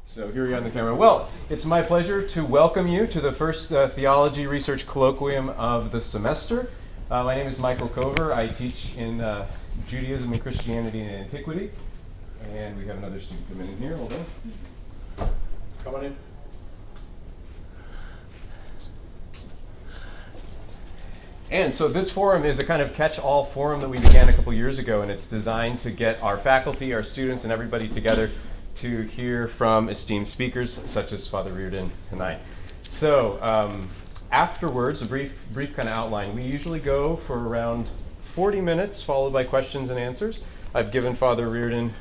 So here we are on the camera. Well, it's my pleasure to welcome you to the first Theology Research Colloquium of the semester. My name is Michael Cover. I teach in Judaism and Christianity and Antiquity. And we have another student come in here. Hold on. Come on in. And so this forum is a kind of catch-all forum that we began a couple years ago, and it's designed to get our faculty, our students, and everybody together to hear from esteemed speakers such as Father Riordan tonight. So afterwards, a brief kind of outline. We usually go for around 40 minutes, followed by questions and answers. I've given Father Riordan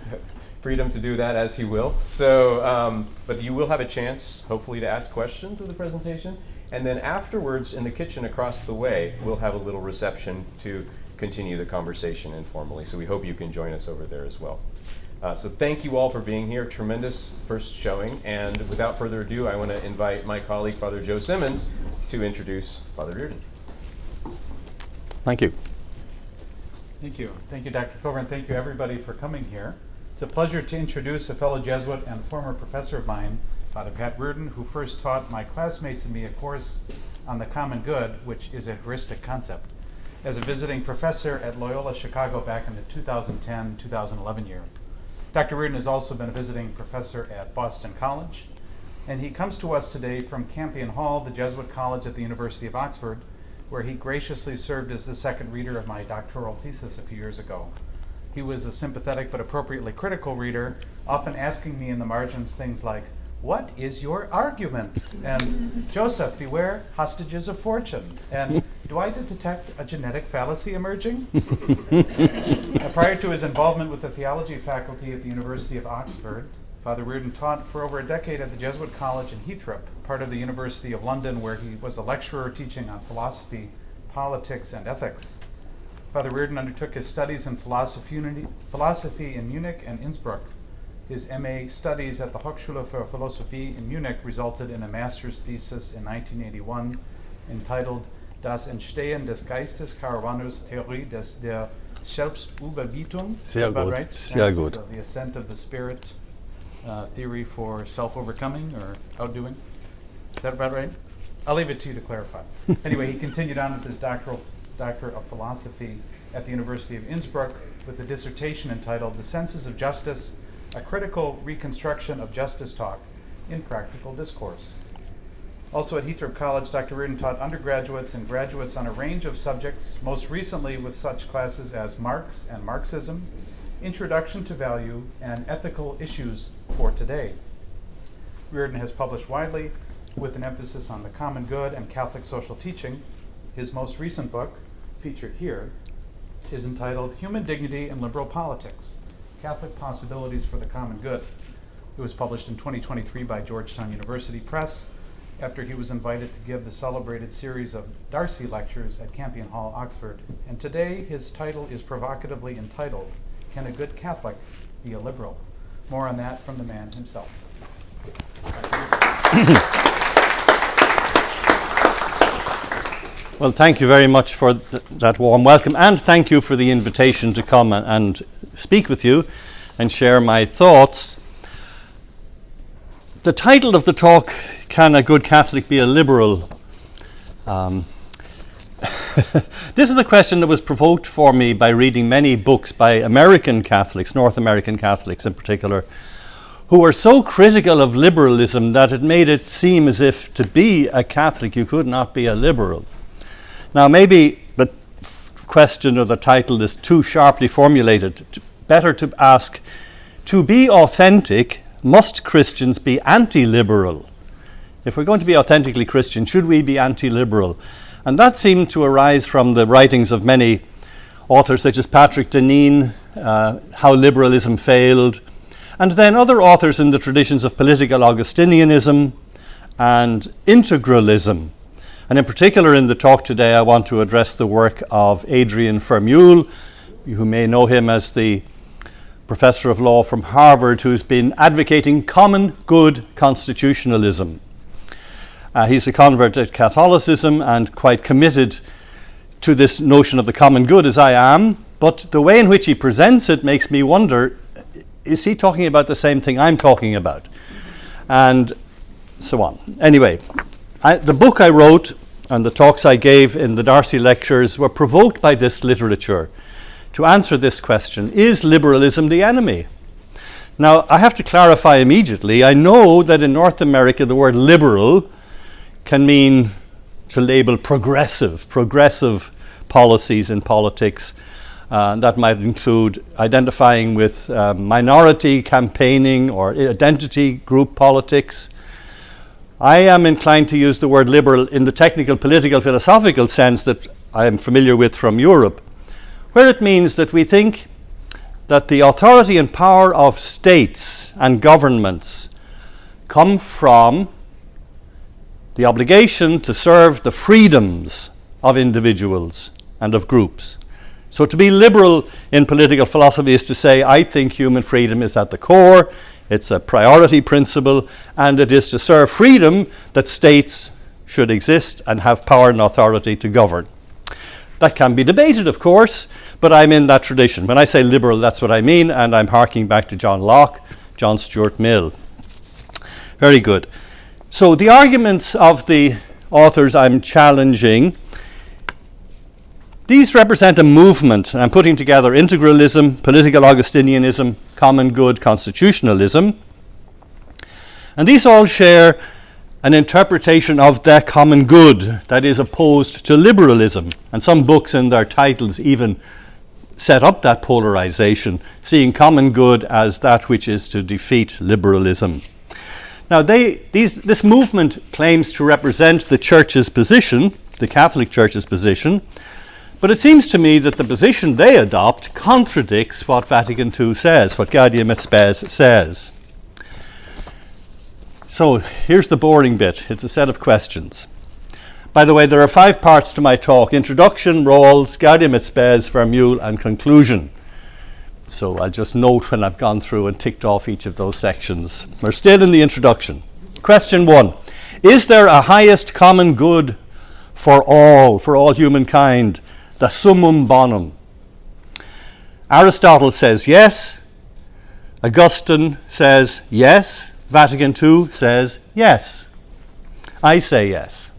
freedom to do that as he will. So, but you will have a chance, hopefully, to ask questions of the presentation. And then afterwards, in the kitchen across the way, we'll have a little reception to continue the conversation informally. So we hope you can join us over there as well. So thank you all for being here. Tremendous first showing. And without further ado, I want to invite my colleague, Father Joe Simmons, to introduce Father Riordan. Thank you. Thank you. Thank you, Dr. Cover, and thank you, everybody, for coming here. It's a pleasure to introduce a fellow Jesuit and former professor of mine, Father Pat Riordan, who first taught my classmates and me a course on the common good, which is a heuristic concept, as a visiting professor at Loyola Chicago back in the 2010-2011 year. Dr. Riordan has also been a visiting professor at Boston College, and he comes to us today from Campion Hall, the Jesuit college at the University of Oxford, where he graciously served as the second reader of my doctoral thesis a few years ago. He was a sympathetic but appropriately critical reader, often asking me in the margins things like, "What is your argument?" And "Joseph, beware hostages of fortune." And "Do I detect a genetic fallacy emerging?" Prior to his involvement with the theology faculty at the University of Oxford, Father Riordan taught for over a decade at the Jesuit College in Heythrop, part of the University of London, where he was a lecturer teaching on philosophy, politics, and ethics. Father Riordan undertook his studies in philosophy in Munich and Innsbruck. His MA studies at the Hochschule for Philosophie in Munich resulted in a master's thesis in 1981 entitled Das Entstehen des Geistes, Caruanus Theorie der Selbstüberbietung. Sehr gut, right? sehr gut. So the ascent of the spirit, theory for self-overcoming or outdoing. Is that about right? I'll leave it to you to clarify. Anyway, he continued on with his doctorate of philosophy at the University of Innsbruck with a dissertation entitled The Senses of Justice, a Critical Reconstruction of Justice-Talk in Practical Discourse. Also at Heythrop College, Dr. Riordan taught undergraduates and graduates on a range of subjects, most recently with such classes as Marx and Marxism, Introduction to Value, and Ethical Issues for Today. Riordan has published widely with an emphasis on the common good and Catholic social teaching. His most recent book, featured here, is entitled Human Dignity and Liberal Politics, Catholic Possibilities for the Common Good. It was published in 2023 by Georgetown University Press after he was invited to give the celebrated series of Darcy lectures at Campion Hall, Oxford. And today his title is provocatively entitled, Can a Good Catholic Be a Liberal? More on that from the man himself. Well, thank you very much for that warm welcome, and thank you for the invitation to come and speak with you and share my thoughts. The title of the talk, Can a Good Catholic Be a Liberal? This is a question that was provoked for me by reading many books by American Catholics, North American Catholics in particular, who were so critical of liberalism that it made it seem as if to be a Catholic you could not be a liberal. Now, maybe the question or the title is too sharply formulated. Better to ask, to be authentic, must Christians be anti-liberal? If we're going to be authentically Christian, should we be anti-liberal? And that seemed to arise from the writings of many authors such as Patrick Deneen, How Liberalism Failed, and then other authors in the traditions of political Augustinianism and integralism. And in particular in the talk today, I want to address the work of Adrian Vermeule. You may know him as the professor of law from Harvard, who's been advocating common good constitutionalism. He's a convert to Catholicism and quite committed to this notion of the common good, as I am. But the way in which he presents it makes me wonder, is he talking about the same thing I'm talking about? and so on. Anyway, the book I wrote and the talks I gave in the Darcy lectures were provoked by this literature to answer this question: is liberalism the enemy? Now, I have to clarify immediately. I know that in North America the word liberal can mean to label progressive policies in politics. That might include identifying with minority campaigning or identity group politics. I am inclined to use the word liberal in the technical, political, philosophical sense that I am familiar with from Europe, where it means that we think that the authority and power of states and governments come from the obligation to serve the freedoms of individuals and of groups. So to be liberal in political philosophy is to say, I think human freedom is at the core, it's a priority principle, and it is to serve freedom that states should exist and have power and authority to govern. That can be debated, of course, but I'm in that tradition. When I say liberal, that's what I mean, and I'm harking back to John Locke, John Stuart Mill. Very good. So the arguments of the authors I'm challenging, these represent a movement. I'm putting together integralism, political Augustinianism, common good constitutionalism. And these all share an interpretation of the common good that is opposed to liberalism. And some books in their titles even set up that polarization, seeing common good as that which is to defeat liberalism. Now, this movement claims to represent the Church's position, the Catholic Church's position, but it seems to me that the position they adopt contradicts what Vatican II says, what Gaudium et Spes says. So here's the boring bit. It's a set of questions. By the way, there are 5 parts to my talk: introduction, roles, Gaudium et Spes, Vermeule, and conclusion. So I'll just note when I've gone through and ticked off each of those sections. We're still in the introduction. Question 1. Is there a highest common good for all humankind? The summum bonum. Aristotle says yes. Augustine says yes. Vatican II says yes. I say yes.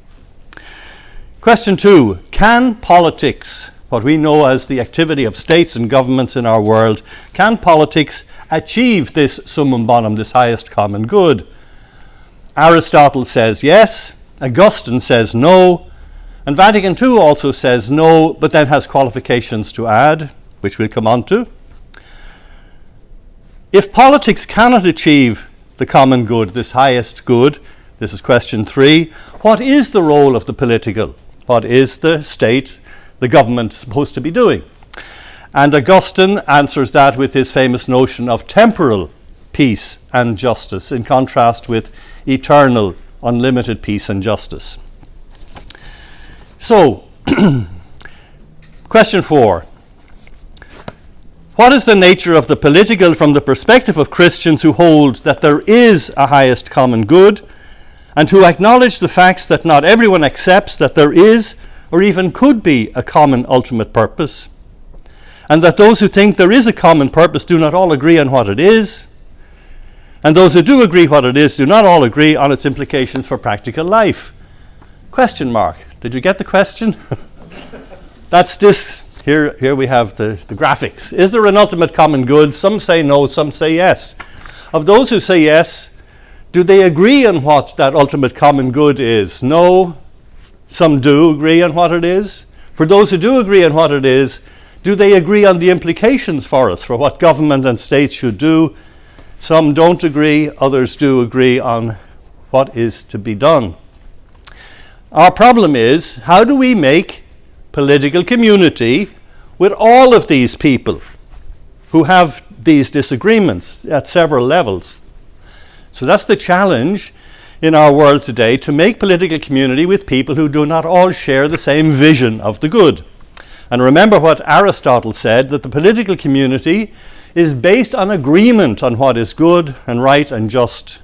Question 2. Can politics, what we know as the activity of states and governments in our world, can politics achieve this summum bonum, this highest common good? Aristotle says yes. Augustine says no. And Vatican II also says no, but then has qualifications to add, which we'll come on to. If politics cannot achieve the common good, this highest good, this is question 3, what is the role of the political? What is the state, the government, supposed to be doing? And Augustine answers that with his famous notion of temporal peace and justice, in contrast with eternal, unlimited peace and justice. So, question 4. What is the nature of the political from the perspective of Christians who hold that there is a highest common good and who acknowledge the facts that not everyone accepts that there is or even could be a common ultimate purpose, and that those who think there is a common purpose do not all agree on what it is, and those who do agree what it is do not all agree on its implications for practical life? Question mark. Did you get the question? That's this. Here we have the graphics. Is there an ultimate common good? Some say no, some say yes. Of those who say yes, do they agree on what that ultimate common good is? No. Some do agree on what it is. For those who do agree on what it is, do they agree on the implications for us, for what government and states should do? Some don't agree, others do agree on what is to be done. Our problem is, how do we make political community with all of these people who have these disagreements at several levels? So that's the challenge in our world today, to make political community with people who do not all share the same vision of the good. And remember what Aristotle said, that the political community is based on agreement on what is good and right and just,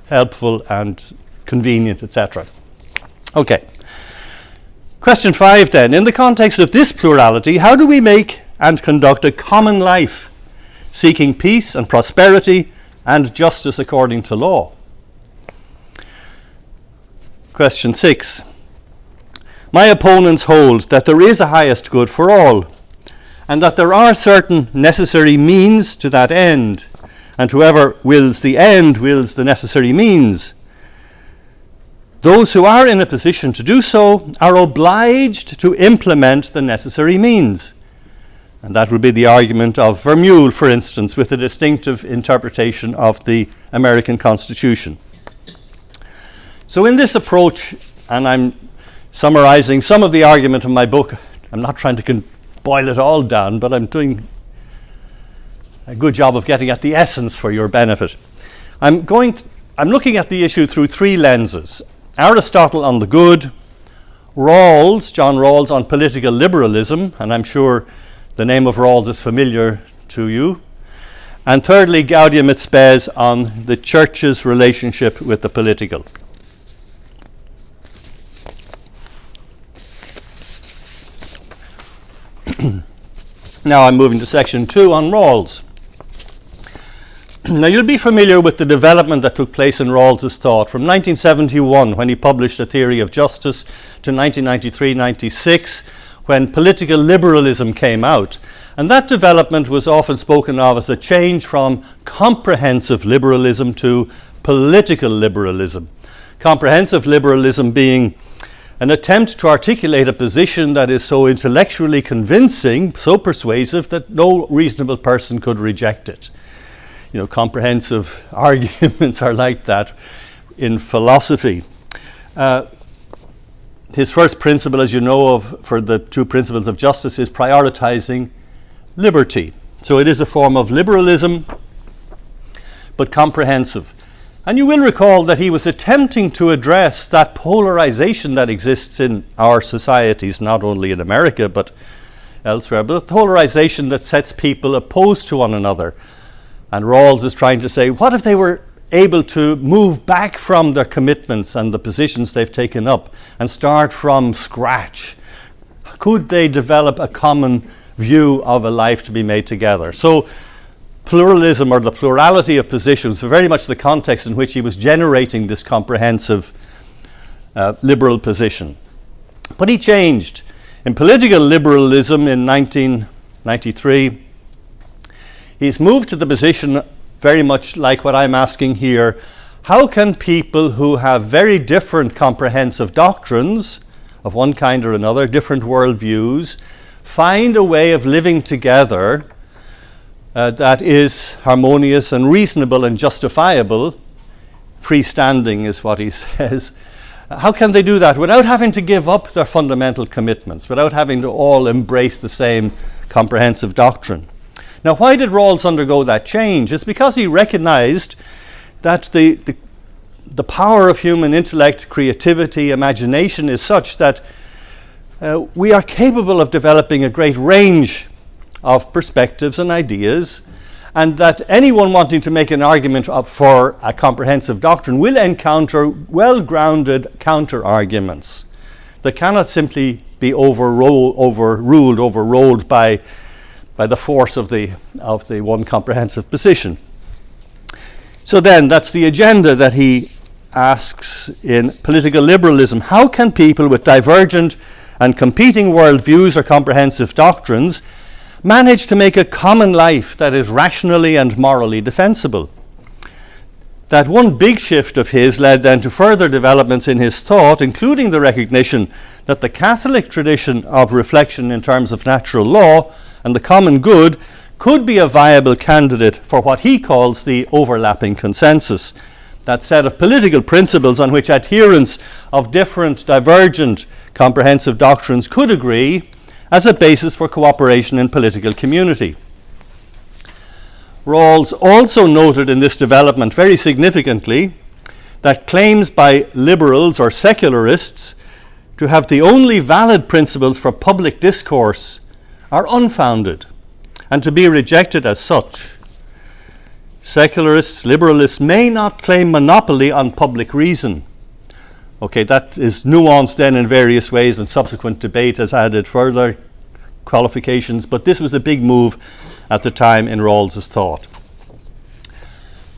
helpful and convenient, etc. Okay. Question 5 then. In the context of this plurality, how do we make and conduct a common life, seeking peace and prosperity and justice according to law? Question 6. My opponents hold that there is a highest good for all, and that there are certain necessary means to that end, and whoever wills the end wills the necessary means. Those who are in a position to do so are obliged to implement the necessary means. And that would be the argument of Vermeulen, for instance, with a distinctive interpretation of the American Constitution. So in this approach, and I'm summarizing some of the argument of my book, I'm not trying to boil it all down, but I'm doing a good job of getting at the essence for your benefit. I'm looking at the issue through three lenses. Aristotle on the good, John Rawls on political liberalism, and I'm sure the name of Rawls is familiar to you. And thirdly, Gaudium et Spes on the church's relationship with the political. Now I'm moving to section 2 on Rawls. Now you'll be familiar with the development that took place in Rawls's thought from 1971, when he published A Theory of Justice, to 1993-96, when political liberalism came out. And that development was often spoken of as a change from comprehensive liberalism to political liberalism. Comprehensive liberalism being an attempt to articulate a position that is so intellectually convincing, so persuasive, that no reasonable person could reject it. You know, comprehensive arguments are like that in philosophy. His first principle, as you know, for the two principles of justice is prioritizing liberty. So it is a form of liberalism, but comprehensive. And you will recall that he was attempting to address that polarization that exists in our societies, not only in America, but elsewhere, but the polarization that sets people opposed to one another. And Rawls is trying to say, what if they were able to move back from their commitments and the positions they've taken up and start from scratch? Could they develop a common view of a life to be made together? So pluralism, or the plurality of positions, was very much the context in which he was generating this comprehensive liberal position. But he changed. In political liberalism in 1993, he's moved to the position very much like what I'm asking here. How can people who have very different comprehensive doctrines of one kind or another, different worldviews, find a way of living together that is harmonious and reasonable and justifiable? Freestanding is what he says. How can they do that without having to give up their fundamental commitments, without having to all embrace the same comprehensive doctrine? Now, why did Rawls undergo that change? It's because he recognized that the power of human intellect, creativity, imagination is such that we are capable of developing a great range of perspectives and ideas, and that anyone wanting to make an argument for a comprehensive doctrine will encounter well-grounded counter-arguments that cannot simply be overruled by the force of the one comprehensive position. So then, that's the agenda that he asks in political liberalism. How can people with divergent and competing worldviews or comprehensive doctrines manage to make a common life that is rationally and morally defensible? That one big shift of his led then to further developments in his thought, including the recognition that the Catholic tradition of reflection in terms of natural law and the common good could be a viable candidate for what he calls the overlapping consensus, that set of political principles on which adherents of different, divergent, comprehensive doctrines could agree as a basis for cooperation in political community. Rawls also noted in this development very significantly that claims by liberals or secularists to have the only valid principles for public discourse are unfounded and to be rejected as such. Secularists, liberalists may not claim monopoly on public reason. Okay, that is nuanced then in various ways, and subsequent debate has added further qualifications, but this was a big move at the time in Rawls's thought.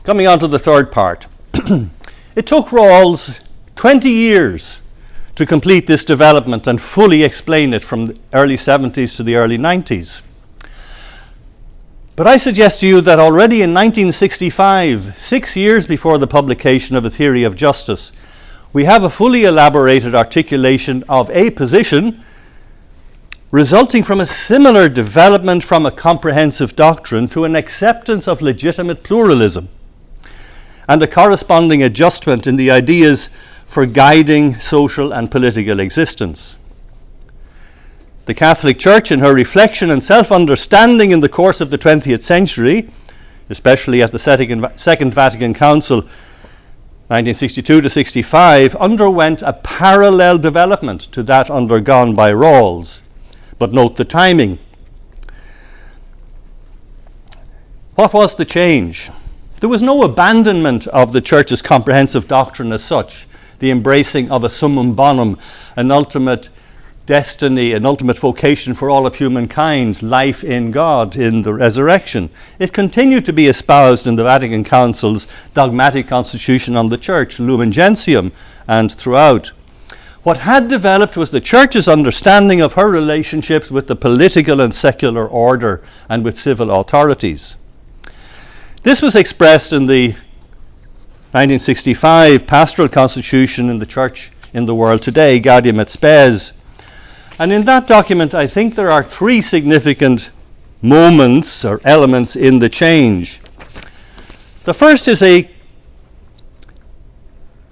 Coming on to the third part. It took Rawls 20 years to complete this development and fully explain it from the early 70s to the early 90s. But I suggest to you that already in 1965, 6 years before the publication of A Theory of Justice, we have a fully elaborated articulation of a position resulting from a similar development from a comprehensive doctrine to an acceptance of legitimate pluralism and a corresponding adjustment in the ideas for guiding social and political existence. The Catholic Church, in her reflection and self-understanding in the course of the 20th century, especially at the Second Vatican Council, 1962 to 65, underwent a parallel development to that undergone by Rawls. But note the timing. What was the change? There was no abandonment of the Church's comprehensive doctrine as such, the embracing of a summum bonum, an ultimate destiny, an ultimate vocation for all of humankind, life in God, in the resurrection. It continued to be espoused in the Vatican Council's dogmatic constitution on the Church, Lumen Gentium, and throughout. What had developed was the Church's understanding of her relationships with the political and secular order and with civil authorities. This was expressed in the 1965 Pastoral Constitution in the Church in the World Today, Gaudium et Spes. And in that document, I think there are three significant moments or elements in the change. The first is a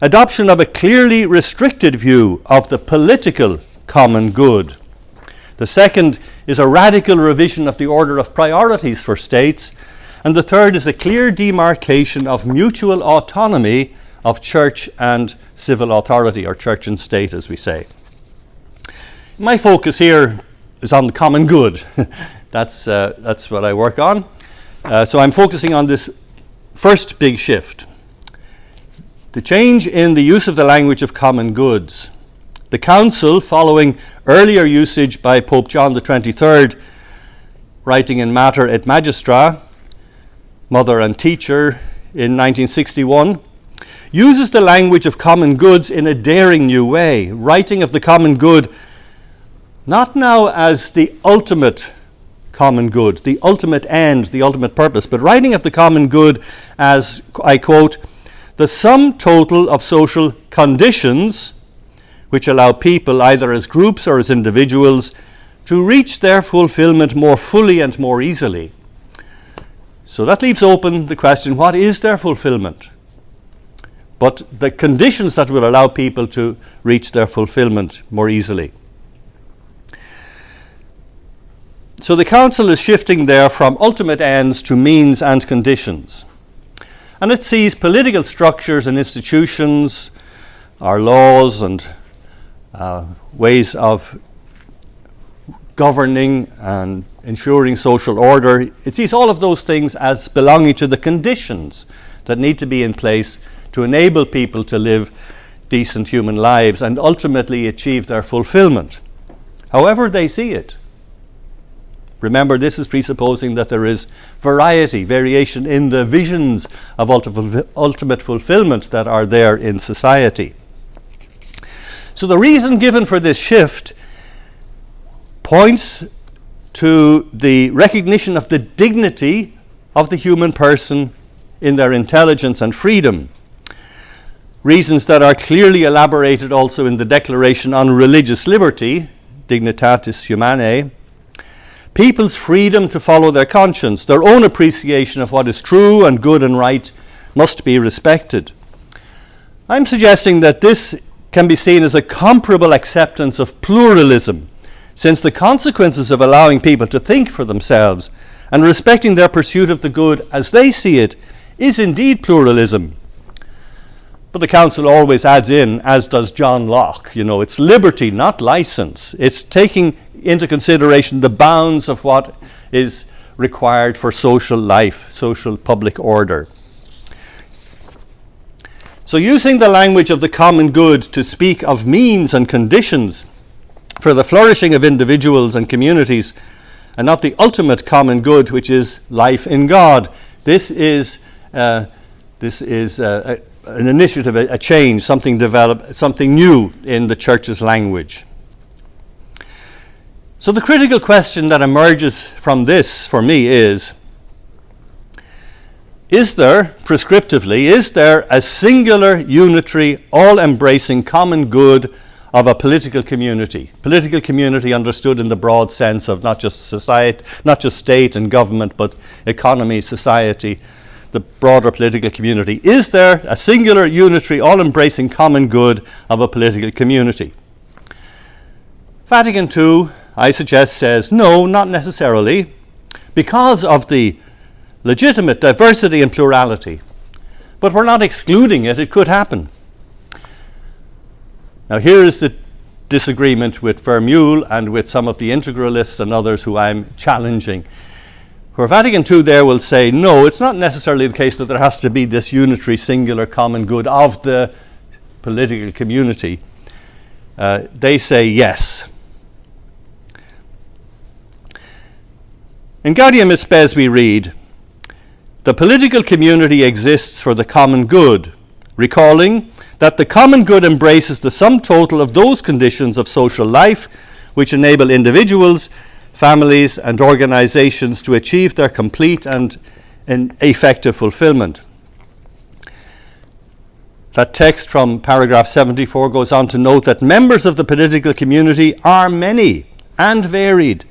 adoption of a clearly restricted view of the political common good. The second is a radical revision of the order of priorities for states. And the third is a clear demarcation of mutual autonomy of church and civil authority, or church and state, as we say. My focus here is on the common good. That's what I work on. So I'm focusing on this first big shift. The change in the use of the language of common goods. The Council, following earlier usage by Pope John XXIII, writing in Mater et Magistra, Mother and Teacher, in 1961, uses the language of common goods in a daring new way, writing of the common good not now as the ultimate common good, the ultimate end, the ultimate purpose, but writing of the common good as, I quote, the sum total of social conditions which allow people, either as groups or as individuals, to reach their fulfillment more fully and more easily. So that leaves open the question, what is their fulfillment? But the conditions that will allow people to reach their fulfillment more easily. So the Council is shifting there from ultimate ends to means and conditions. And it sees political structures and institutions, our laws and ways of governing and ensuring social order. It sees all of those things as belonging to the conditions that need to be in place to enable people to live decent human lives and ultimately achieve their fulfillment, however they see it. Remember, this is presupposing that there is variation in the visions of ultimate fulfillment that are there in society. So the reason given for this shift points to the recognition of the dignity of the human person in their intelligence and freedom. Reasons that are clearly elaborated also in the Declaration on Religious Liberty, Dignitatis Humanae. People's freedom to follow their conscience, their own appreciation of what is true and good and right must be respected. I'm suggesting that this can be seen as a comparable acceptance of pluralism, since the consequences of allowing people to think for themselves and respecting their pursuit of the good as they see it is indeed pluralism. But the Council always adds in, as does John Locke, it's liberty, not license. It's taking into consideration the bounds of what is required for social life, social public order. So using the language of the common good to speak of means and conditions for the flourishing of individuals and communities, and not the ultimate common good, which is life in God. This is an initiative, a change, something developed, something new in the church's language. So the critical question that emerges from this for me is there, prescriptively, is there a singular, unitary, all-embracing common good of a political community? Political community understood in the broad sense of not just society, not just state and government, but economy, society, the broader political community. Is there a singular, unitary, all-embracing common good of a political community? Vatican II, I suggest, says no, not necessarily, because of the legitimate diversity and plurality. But we're not excluding it. It could happen. Now here is the disagreement with Vermeulen and with some of the integralists and others who I'm challenging. Where Vatican II there will say, no, it's not necessarily the case that there has to be this unitary, singular, common good of the political community. They say yes. In Gaudium et Spes we read, the political community exists for the common good, recalling that the common good embraces the sum total of those conditions of social life which enable individuals, families, and organizations to achieve their complete and effective fulfillment. That text from paragraph 74 goes on to note that members of the political community are many and varied.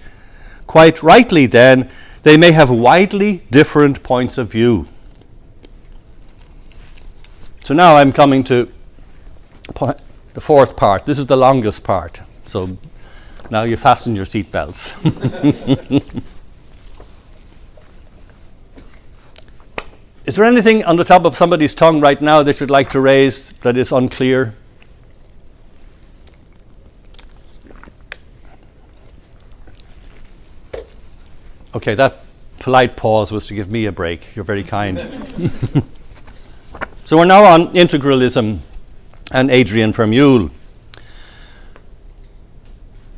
Quite rightly, then, they may have widely different points of view. So now I'm coming to the fourth part. This is the longest part. So now you fasten your seatbelts. Is there anything on the top of somebody's tongue right now that you'd like to raise that is unclear? Okay, that polite pause was to give me a break. You're very kind. So we're now on integralism and Adrian Vermeulen.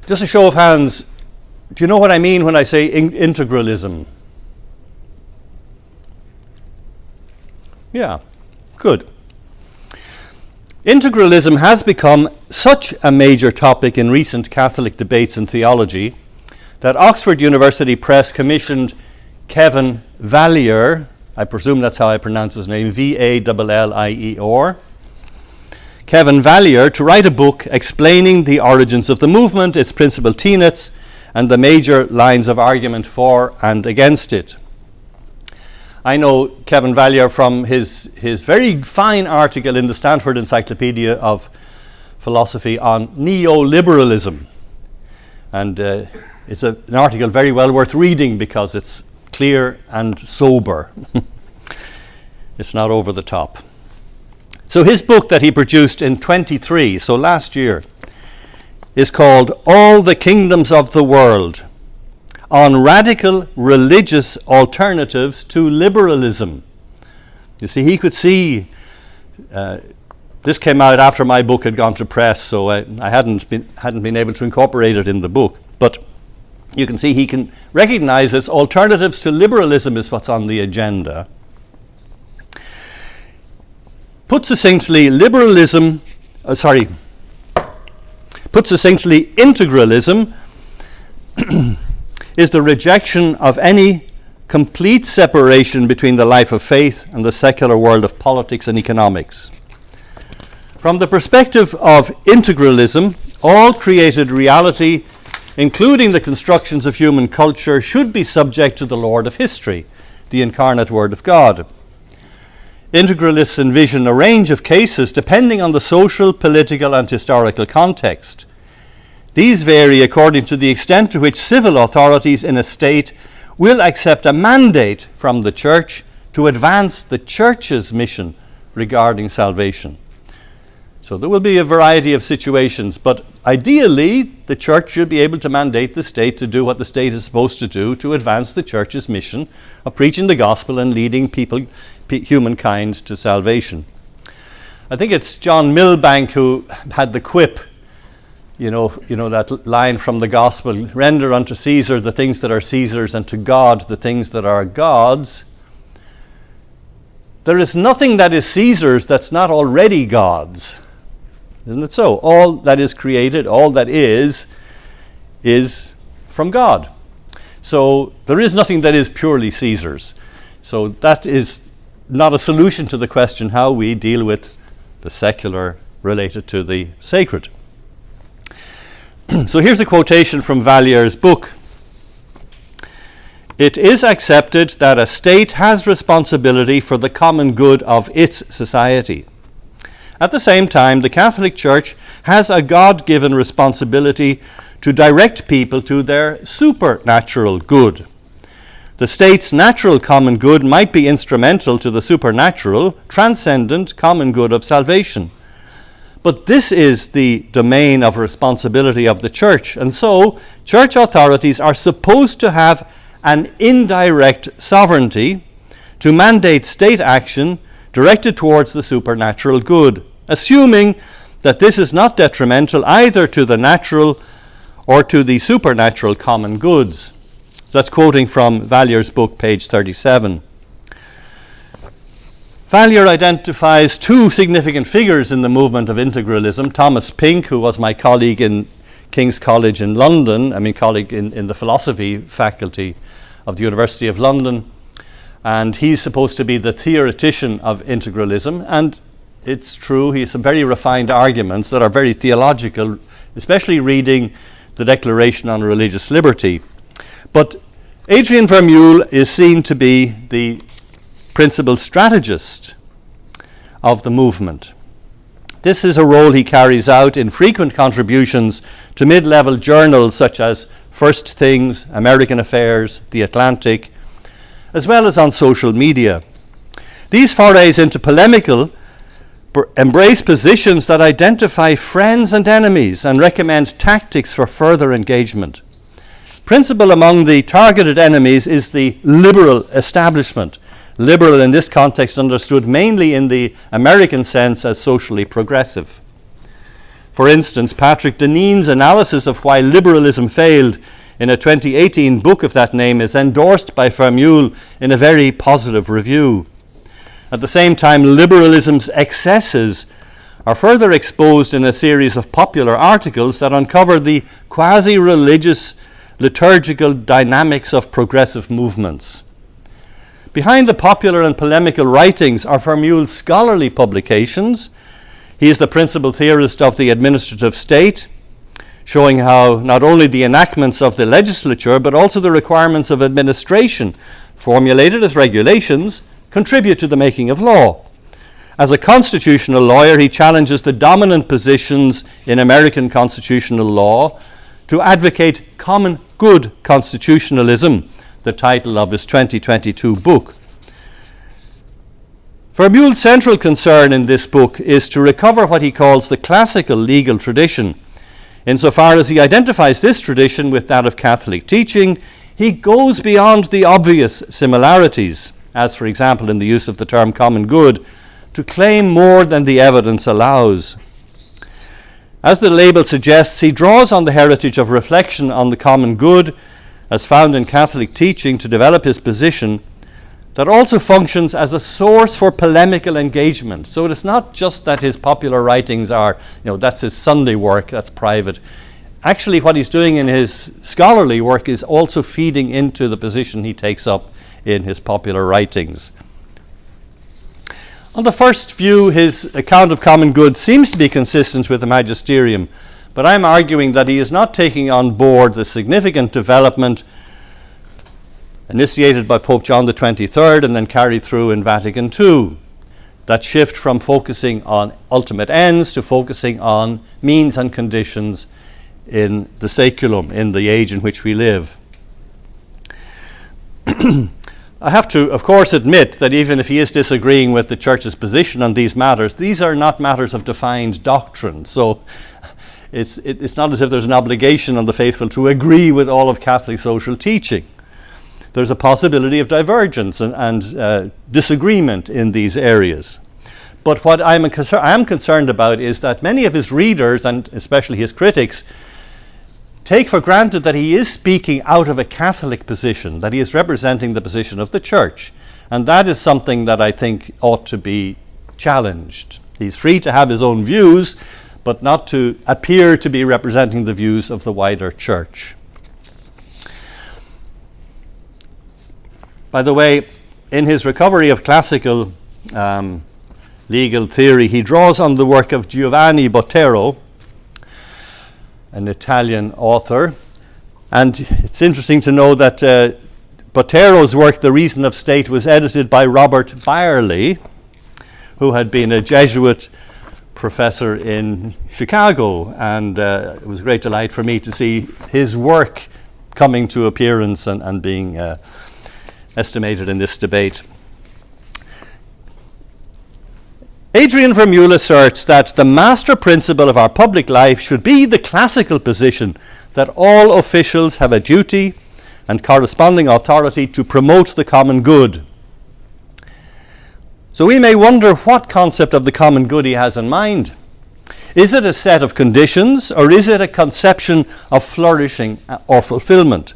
Just a show of hands, do you know what I mean when I say integralism? Yeah, good. Integralism has become such a major topic in recent Catholic debates in theology that Oxford University Press commissioned Kevin Vallier, I presume that's how I pronounce his name, Vallier, Kevin Vallier, to write a book explaining the origins of the movement, its principal tenets, and the major lines of argument for and against it. I know Kevin Vallier from his very fine article in the Stanford Encyclopedia of Philosophy on neoliberalism. And it's an article very well worth reading because it's clear and sober. It's not over the top. So his book that he produced in 23, so last year, is called All the Kingdoms of the World, on Radical Religious Alternatives to Liberalism. You see, he could see, this came out after my book had gone to press, so I hadn't been able to incorporate it in the book. But you can see he can recognize that alternatives to liberalism is what's on the agenda. Put succinctly, integralism is the rejection of any complete separation between the life of faith and the secular world of politics and economics. From the perspective of integralism, all created reality, including the constructions of human culture, should be subject to the Lord of history, the incarnate Word of God. Integralists envision a range of cases depending on the social, political, and historical context. These vary according to the extent to which civil authorities in a state will accept a mandate from the Church to advance the Church's mission regarding salvation. So there will be a variety of situations, but ideally the Church should be able to mandate the state to do what the state is supposed to do to advance the Church's mission of preaching the gospel and leading humankind to salvation. I think it's John Milbank who had the quip, you know that line from the gospel, render unto Caesar the things that are Caesar's and to God the things that are God's. there is nothing that is Caesar's that's not already God's. Isn't it so? All that is created, all that is from God. So there is nothing that is purely Caesar's. So that is not a solution to the question how we deal with the secular related to the sacred. So here's a quotation from Vallier's book. It is accepted that a state has responsibility for the common good of its society. At the same time, the Catholic Church has a God-given responsibility to direct people to their supernatural good. The state's natural common good might be instrumental to the supernatural, transcendent common good of salvation. But this is the domain of responsibility of the Church, and so Church authorities are supposed to have an indirect sovereignty to mandate state action directed towards the supernatural good, assuming that this is not detrimental either to the natural or to the supernatural common goods. So that's quoting from Vallier's book, page 37. Vallier identifies two significant figures in the movement of integralism. Thomas Pink, who was my colleague in King's College in London, colleague in the Philosophie faculty of the University of London, and he's supposed to be the theoretician of integralism, and it's true, he has some very refined arguments that are very theological, especially reading the Declaration on Religious Liberty. But Adrian Vermeulen is seen to be the principal strategist of the movement. This is a role he carries out in frequent contributions to mid-level journals such as First Things, American Affairs, The Atlantic, as well as on social media. These forays into polemical embrace positions that identify friends and enemies and recommend tactics for further engagement. Principal among the targeted enemies is the liberal establishment. Liberal in this context understood mainly in the American sense as socially progressive. For instance, Patrick Deneen's analysis of why liberalism failed in a 2018 book of that name is endorsed by Vermeulen in a very positive review. At the same time, liberalism's excesses are further exposed in a series of popular articles that uncover the quasi-religious liturgical dynamics of progressive movements. Behind the popular and polemical writings are Vermeulen's scholarly publications. He is the principal theorist of the administrative state, showing how not only the enactments of the legislature, but also the requirements of administration, formulated as regulations, contribute to the making of law. As a constitutional lawyer, he challenges the dominant positions in American constitutional law to advocate common good constitutionalism, the title of his 2022 book. Vermeulen's central concern in this book is to recover what he calls the classical legal tradition. Insofar as he identifies this tradition with that of Catholic teaching, he goes beyond the obvious similarities, as for example in the use of the term common good, to claim more than the evidence allows. As the label suggests, he draws on the heritage of reflection on the common good as found in Catholic teaching to develop his position that also functions as a source for polemical engagement. So it is not just that his popular writings are, that's his Sunday work, that's private. Actually, what he's doing in his scholarly work is also feeding into the position he takes up in his popular writings. On the first view, his account of common good seems to be consistent with the magisterium, but I'm arguing that he is not taking on board the significant development initiated by Pope John XXIII and then carried through in Vatican II. That shift from focusing on ultimate ends to focusing on means and conditions in the saeculum, in the age in which we live. I have to, of course, admit that even if he is disagreeing with the Church's position on these matters, these are not matters of defined doctrine. So it's not as if there's an obligation on the faithful to agree with all of Catholic social teaching. There's a possibility of divergence and disagreement in these areas. But what I am concerned about is that many of his readers, and especially his critics, take for granted that he is speaking out of a Catholic position, that he is representing the position of the Church. And that is something that I think ought to be challenged. He's free to have his own views, but not to appear to be representing the views of the wider church. By the way, in his recovery of classical legal theory, he draws on the work of Giovanni Botero, an Italian author. And it's interesting to know that Botero's work, The Reason of State, was edited by Robert Byerly, who had been a Jesuit professor in Chicago. And it was a great delight for me to see his work coming to appearance and being estimated in this debate. Adrian Vermeule asserts that the master principle of our public life should be the classical position that all officials have a duty and corresponding authority to promote the common good. So we may wonder what concept of the common good he has in mind. Is it a set of conditions, or is it a conception of flourishing or fulfillment?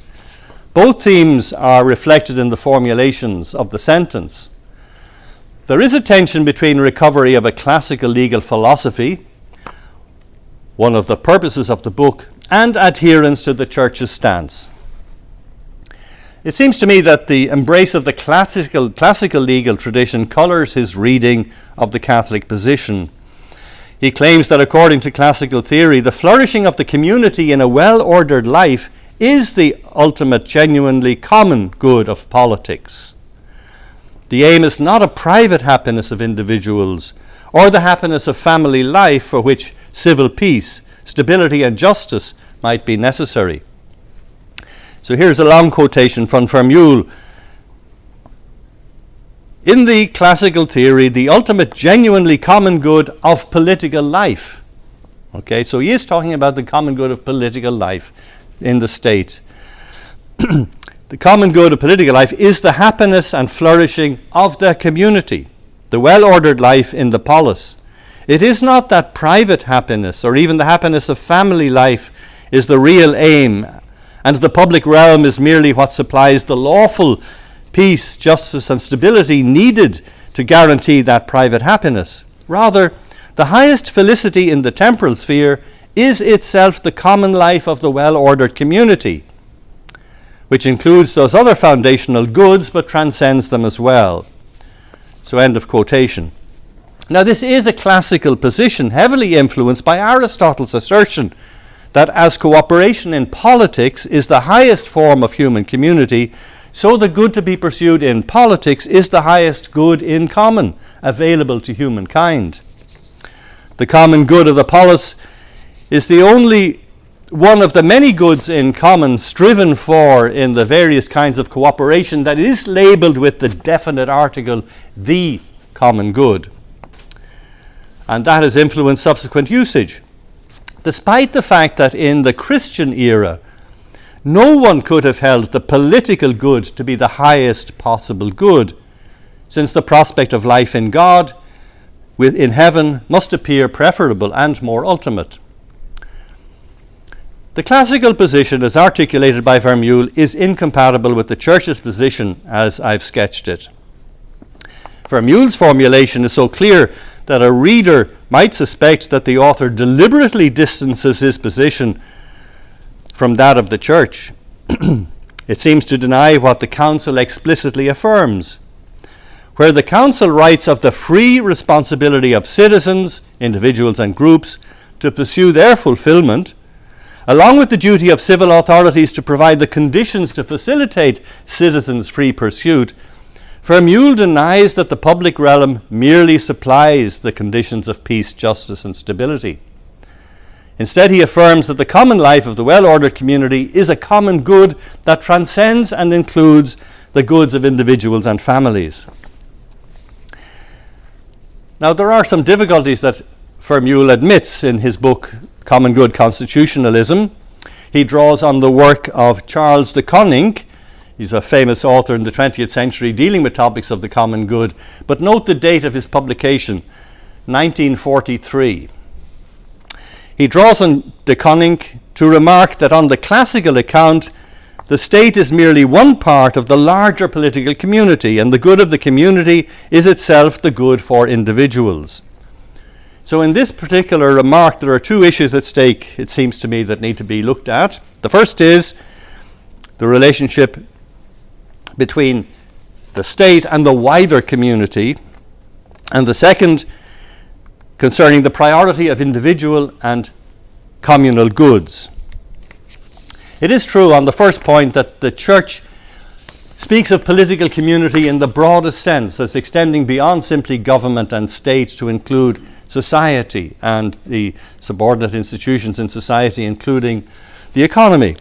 Both themes are reflected in the formulations of the sentence. There is a tension between recovery of a classical legal philosophy, one of the purposes of the book, and adherence to the Church's stance. It seems to me that the embrace of the classical legal tradition colours his reading of the Catholic position. He claims that according to classical theory, the flourishing of the community in a well-ordered life is the ultimate, genuinely common good of politics. The aim is not a private happiness of individuals or the happiness of family life for which civil peace, stability and justice might be necessary. So here's a long quotation from Vermeule. In the classical theory, the ultimate genuinely common good of political life. Okay, so he is talking about the common good of political life in the state. The common good of political life is the happiness and flourishing of the community, the well-ordered life in the polis. It is not that private happiness or even the happiness of family life is the real aim, and the public realm is merely what supplies the lawful peace, justice, and stability needed to guarantee that private happiness. Rather, the highest felicity in the temporal sphere is itself the common life of the well-ordered community, which includes those other foundational goods but transcends them as well. So end of quotation. Now this is a classical position heavily influenced by Aristotle's assertion that as cooperation in politics is the highest form of human community, so the good to be pursued in politics is the highest good in common available to humankind. The common good of the polis is the only one of the many goods in common striven for in the various kinds of cooperation that is labelled with the definite article, the common good. And that has influenced subsequent usage. Despite the fact that in the Christian era, no one could have held the political good to be the highest possible good, since the prospect of life in God, in heaven, must appear preferable and more ultimate. The classical position, as articulated by Vermeule, is incompatible with the Church's position as I've sketched it. Vermeule's formulation is so clear that a reader might suspect that the author deliberately distances his position from that of the Church. It seems to deny what the Council explicitly affirms. Where the Council writes of the free responsibility of citizens, individuals and groups, to pursue their fulfillment, along with the duty of civil authorities to provide the conditions to facilitate citizens' free pursuit, Vermeule denies that the public realm merely supplies the conditions of peace, justice, and stability. Instead, he affirms that the common life of the well-ordered community is a common good that transcends and includes the goods of individuals and families. Now, there are some difficulties that Vermeule admits in his book, Common Good Constitutionalism. He draws on the work of Charles de Koninck. He's a famous author in the 20th century dealing with topics of the common good. But note the date of his publication, 1943. He draws on de Koninck to remark that on the classical account, the state is merely one part of the larger political community, and the good of the community is itself the good for individuals. So in this particular remark, there are two issues at stake, it seems to me, that need to be looked at. The first is the relationship between the state and the wider community, and the second concerning the priority of individual and communal goods. It is true on the first point that the Church speaks of political community in the broadest sense, as extending beyond simply government and state to include society and the subordinate institutions in society, including the economy.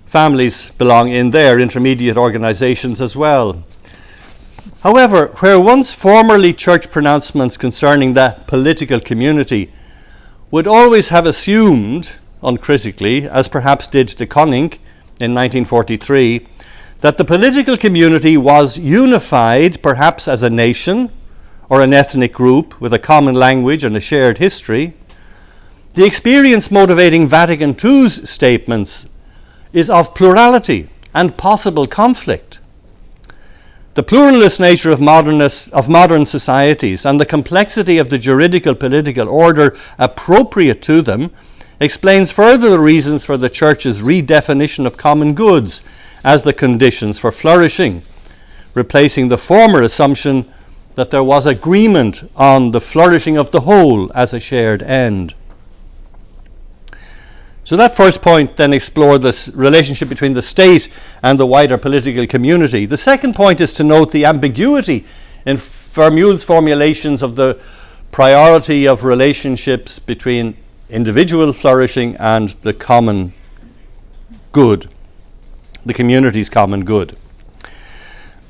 Families belong in there, intermediate organizations as well. However, where once formerly church pronouncements concerning that political community would always have assumed, uncritically, as perhaps did de Koning in 1943, that the political community was unified, perhaps as a nation or an ethnic group with a common language and a shared history, the experience motivating Vatican II's statements is of plurality and possible conflict. The pluralist nature of modern societies and the complexity of the juridical political order appropriate to them explains further the reasons for the Church's redefinition of common goods as the conditions for flourishing, replacing the former assumption that there was agreement on the flourishing of the whole as a shared end. So that first point then explored this relationship between the state and the wider political community. The second point is to note the ambiguity in Vermeule's formulations of the priority of relationships between individual flourishing and the common good, the community's common good.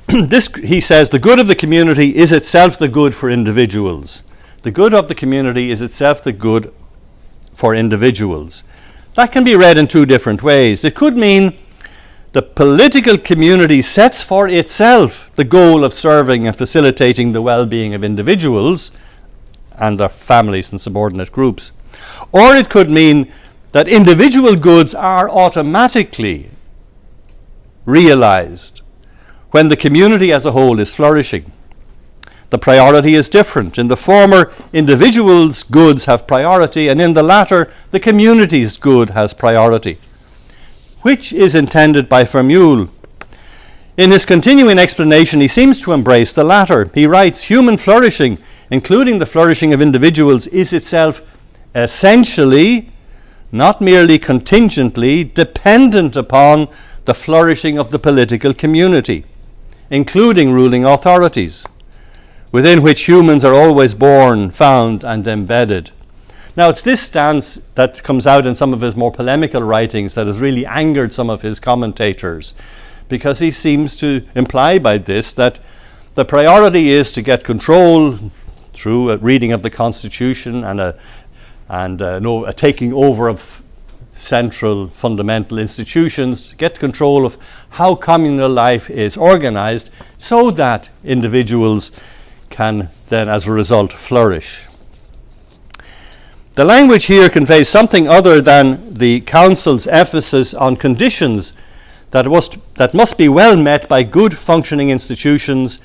This, he says, the good of the community is itself the good for individuals. The good of the community is itself the good for individuals. That can be read in two different ways. It could mean the political community sets for itself the goal of serving and facilitating the well-being of individuals and their families and subordinate groups. Or it could mean that individual goods are automatically realized when the community as a whole is flourishing. The priority is different. In the former, individuals' goods have priority, and in the latter, the community's good has priority. Which is intended by Vermeule? In his continuing explanation, he seems to embrace the latter. He writes, human flourishing, including the flourishing of individuals, is itself essentially, not merely contingently, dependent upon the flourishing of the political community, including ruling authorities, within which humans are always born, found, and embedded. Now, it's this stance that comes out in some of his more polemical writings that has really angered some of his commentators, because he seems to imply by this that the priority is to get control through a reading of the Constitution and a taking over of central fundamental institutions, to get control of how communal life is organized so that individuals can then, as a result, flourish. The language here conveys something other than the Council's emphasis on conditions that must be well met by good functioning institutions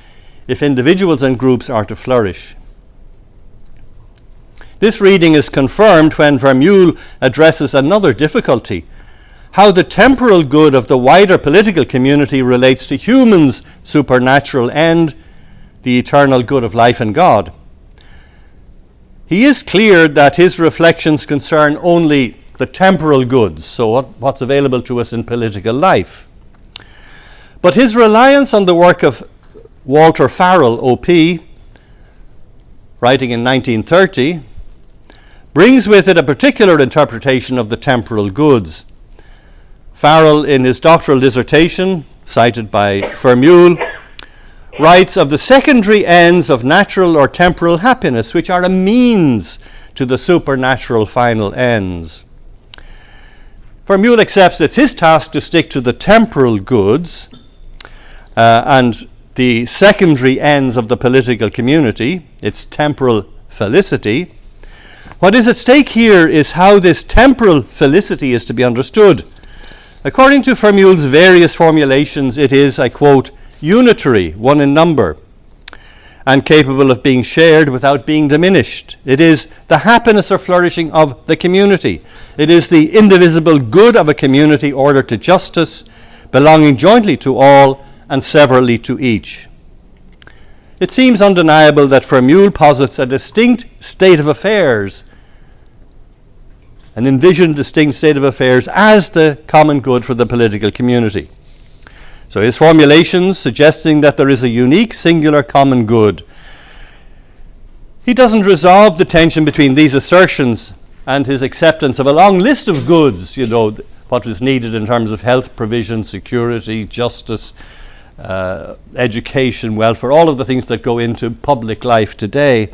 if individuals and groups are to flourish. This reading is confirmed when Vermeule addresses another difficulty: how the temporal good of the wider political community relates to humans' supernatural end, the eternal good of life and God. He is clear that his reflections concern only the temporal goods, so what's available to us in political life. But his reliance on the work of Walter Farrell, OP, writing in 1930, brings with it a particular interpretation of the temporal goods. Farrell, in his doctoral dissertation, cited by Vermeule, writes of the secondary ends of natural or temporal happiness, which are a means to the supernatural final ends. Vermeule accepts it's his task to stick to the temporal goods and the secondary ends of the political community, its temporal felicity, What is at stake here is how this temporal felicity is to be understood. According to Vermeule's various formulations, it is, I quote, unitary, one in number, and capable of being shared without being diminished. It is the happiness or flourishing of the community. It is the indivisible good of a community ordered to justice, belonging jointly to all and severally to each. It seems undeniable that Vermeule posits a distinct state of affairs, an envisioned distinct state of affairs as the common good for the political community. So his formulations suggesting that there is a unique, singular common good. He doesn't resolve the tension between these assertions and his acceptance of a long list of goods, what is needed in terms of health provision, security, justice, education, welfare, all of the things that go into public life today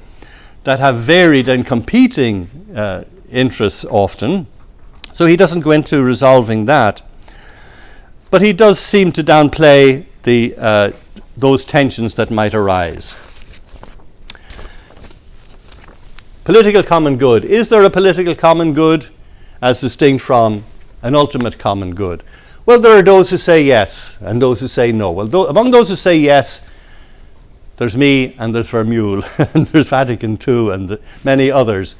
that have varied and competing interests often. So he doesn't go into resolving that. But he does seem to downplay those tensions that might arise. Political common good. Is there a political common good as distinct from an ultimate common good? Well, there are those who say yes and those who say no. Well, among those who say yes, there's me and there's Vermeule and there's Vatican II and many others.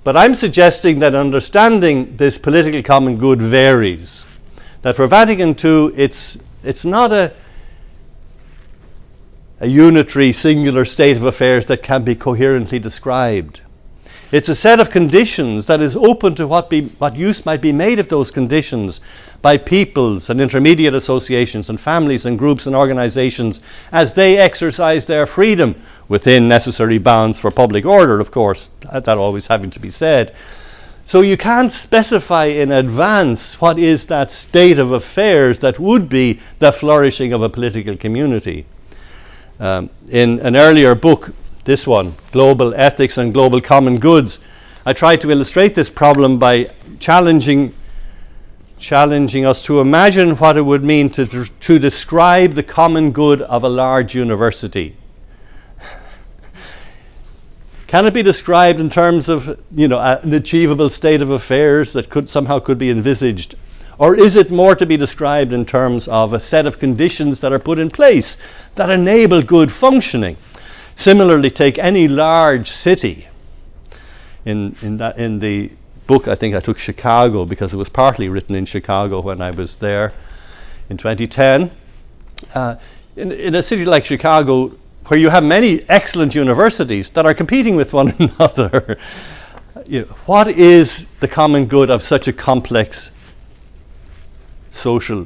But I'm suggesting that understanding this political common good varies. That for Vatican II, it's not a unitary, singular state of affairs that can be coherently described. It's a set of conditions that is open to what use might be made of those conditions by peoples and intermediate associations and families and groups and organizations as they exercise their freedom within necessary bounds for public order, of course, that always having to be said. So you can't specify in advance what is that state of affairs that would be the flourishing of a political community. In an earlier book, this one, Global Ethics and Global Common Goods, I tried to illustrate this problem by challenging us to imagine what it would mean to describe the common good of a large university. Can it be described in terms of, an achievable state of affairs that could be envisaged? Or is it more to be described in terms of a set of conditions that are put in place that enable good functioning? Similarly, take any large city. In the book, I think I took Chicago because it was partly written in Chicago when I was there in 2010. In a city like Chicago, where you have many excellent universities that are competing with one another, what is the common good of such a complex social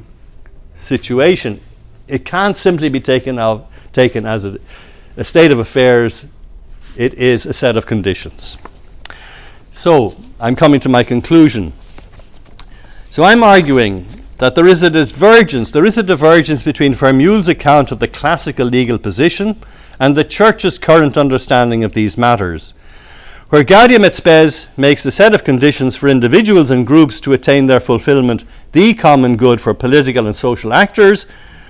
situation? It can't simply be taken as a state of affairs. It is a set of conditions. So I'm coming to my conclusion. So I'm arguing that there is a divergence between Vermeule's account of the classical legal position and the Church's current understanding of these matters. Where Gaudium et Spes makes a set of conditions for individuals and groups to attain their fulfillment, the common good for political and social actors,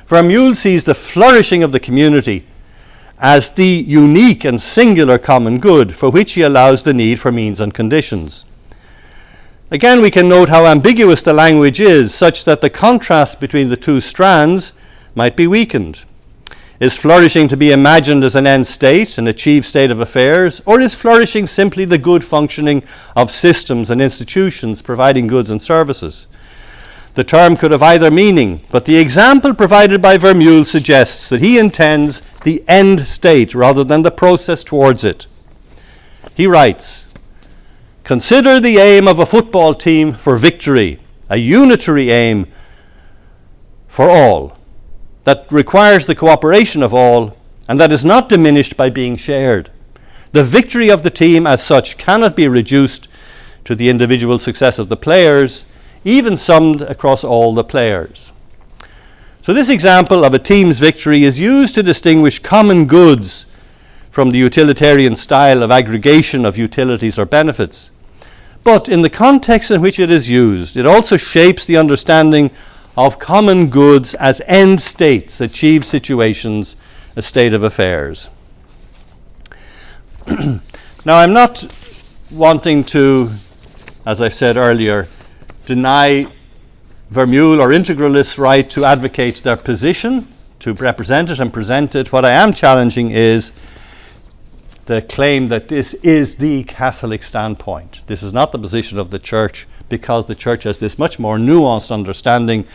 Vermeule sees the flourishing of the community as the unique and singular common good for which he allows the need for means and conditions. Again, we can note how ambiguous the language is, such that the contrast between the two strands might be weakened. Is flourishing to be imagined as an end state, an achieved state of affairs, or is flourishing simply the good functioning of systems and institutions providing goods and services? The term could have either meaning, but the example provided by Vermeule suggests that he intends the end state rather than the process towards it. He writes, "Consider the aim of a football team for victory, a unitary aim for all, that requires the cooperation of all, and that is not diminished by being shared. The victory of the team as such cannot be reduced to the individual success of the players, even summed across all the players." So this example of a team's victory is used to distinguish common goods from the utilitarian style of aggregation of utilities or benefits. But in the context in which it is used, it also shapes the understanding of common goods as end states, achieved situations, a state of affairs. Now, I'm not wanting to, as I said earlier, deny Vermeule or integralists' right to advocate their position, to represent it and present it. What I am challenging is the claim that this is the Catholic standpoint. This is not the position of the Church, because the Church has this much more nuanced understanding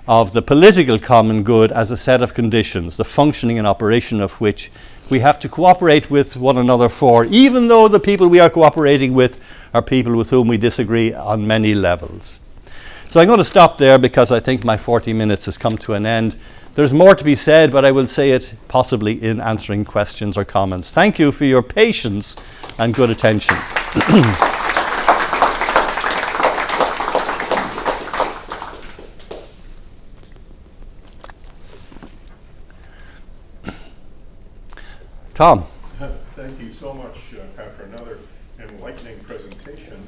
of the political common good as a set of conditions, the functioning and operation of which we have to cooperate with one another for, even though the people we are cooperating with are people with whom we disagree on many levels. So I'm going to stop there because I think my 40 minutes has come to an end. There's more to be said, but I will say it possibly in answering questions or comments. Thank you for your patience and good attention. Tom. Thank you so much, Pat, for another enlightening presentation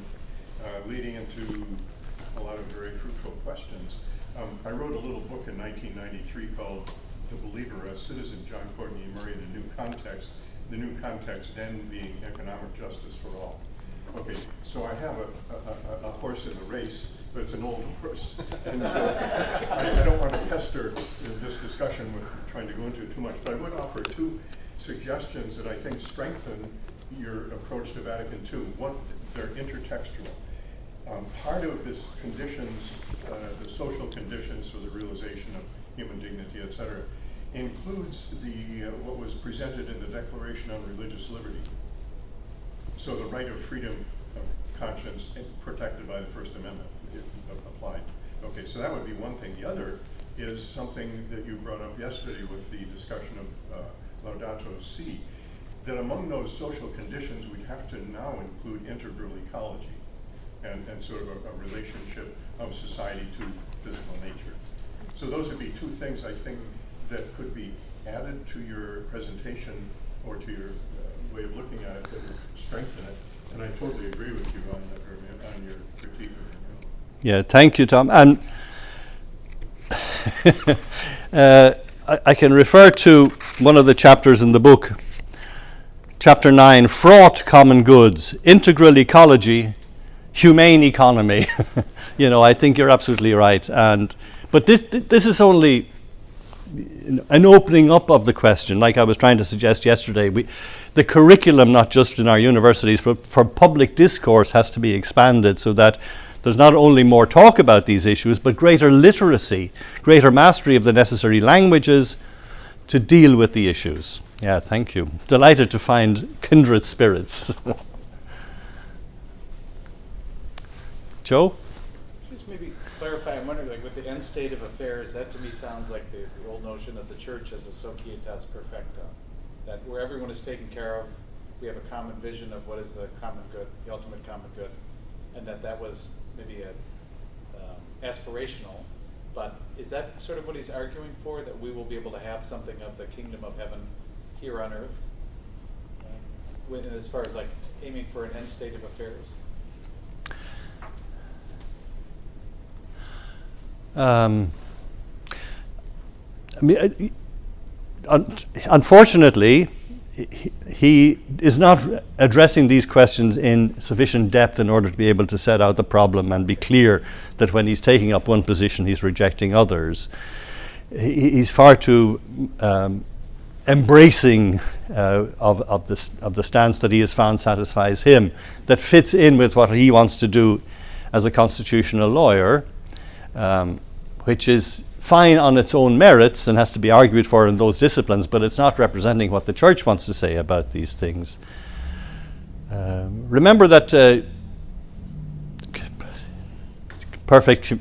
leading into a lot of very fruitful questions. I wrote a little book in 1993 called The Believer, a Citizen John Courtney Murray in a New Context, the new context then being economic justice for all. Okay, so I have a horse in the race, but it's an old horse. And so I don't want to pester this discussion with trying to go into it too much, but I would offer two suggestions that I think strengthen your approach to Vatican II. One, they're intertextual. Part of this conditions, the social conditions for the realization of human dignity, etc., includes the what was presented in the Declaration on Religious Liberty. So the right of freedom of conscience protected by the First Amendment applied. Okay, so that would be one thing. The other is something that you brought up yesterday with the discussion of Laudato Si, that among those social conditions we have to now include integral ecology and sort of a relationship of society to physical nature. So those would be two things I think that could be added to your presentation or to your way of looking at it that would strengthen it. And I totally agree with you on that, on your critique of it. Yeah, thank you, Tom. And I can refer to one of the chapters in the book, chapter 9, Fraught Common Goods, Integral Ecology, Humane Economy. You know, I think you're absolutely right. But this is only an opening up of the question, like I was trying to suggest yesterday. The curriculum, not just in our universities, but for public discourse, has to be expanded so that there's not only more talk about these issues, but greater literacy, greater mastery of the necessary languages to deal with the issues. Yeah, thank you. Delighted to find kindred spirits. Joe? Just maybe clarify, I'm wondering, like with the end state of affairs, that to me sounds like the old notion of the church as a societas perfecta, that where everyone is taken care of, we have a common vision of what is the common good, the ultimate common good, and that was maybe aspirational, but is that sort of what he's arguing for, that we will be able to have something of the kingdom of heaven here on earth, as far as like aiming for an end state of affairs? Unfortunately, he is not addressing these questions in sufficient depth in order to be able to set out the problem and be clear that when he's taking up one position, he's rejecting others. He's far too embracing of the stance that he has found satisfies him, that fits in with what he wants to do as a constitutional lawyer, which is fine on its own merits and has to be argued for in those disciplines, but it's not representing what the church wants to say about these things. Remember that perfect